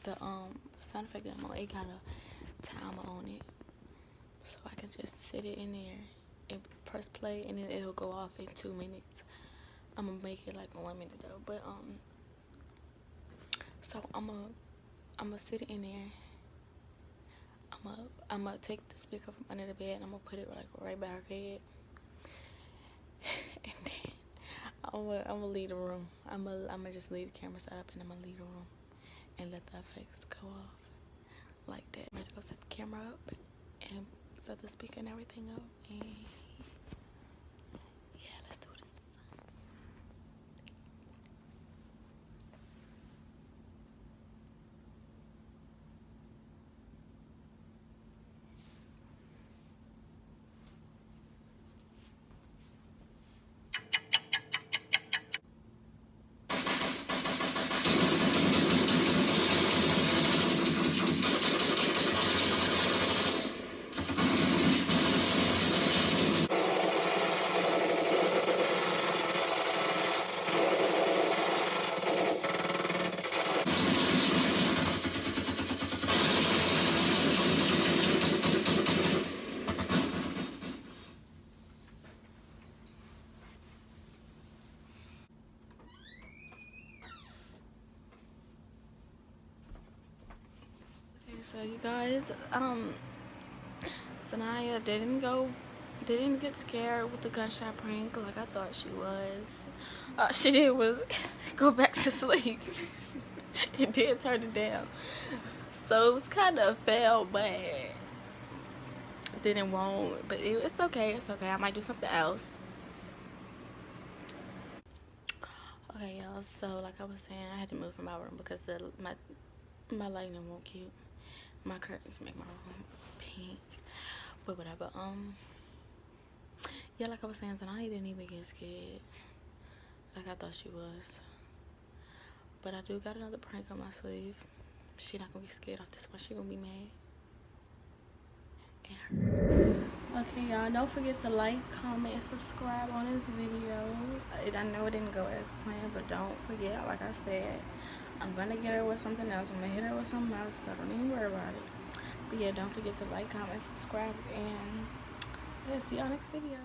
the sound effect that I'm on, it got a timer on it, so I can just sit it in there and press play, and then it'll go off in 2 minutes. I'm gonna make it like 1 minute though, but so I'm gonna sit it in there. I'm gonna take the speaker from under the bed and I'm gonna put it like right by her head, and then I'm gonna leave the room. I'm gonna just leave the camera set up and I'm gonna leave the room and let the effects go off like that. I'm gonna go set the camera up and set the speaker and everything up, and yeah, let's do this. So you guys, Sanaya didn't get scared with the gunshot prank like I thought she was. All she did was go back to sleep. It did turn it down, so it was kind of fail, but then it won't. But it's okay. It's okay. I might do something else. Okay, y'all. So like I was saying, I had to move from my room because my lighting won't cute. My curtains make my room pink, but whatever. Yeah, like I was saying, tonight I didn't even get scared like I thought she was. But I do got another prank on my sleeve. She not gonna get scared off this one. She gonna be mad and hurt. Okay, y'all, don't forget to like, comment, and subscribe on this video. I know it didn't go as planned, but don't forget, like I said, I'm gonna get her with something else. I'm gonna hit her with something else, so don't even worry about it. But yeah, don't forget to like, comment, subscribe, and yeah, see y'all next video.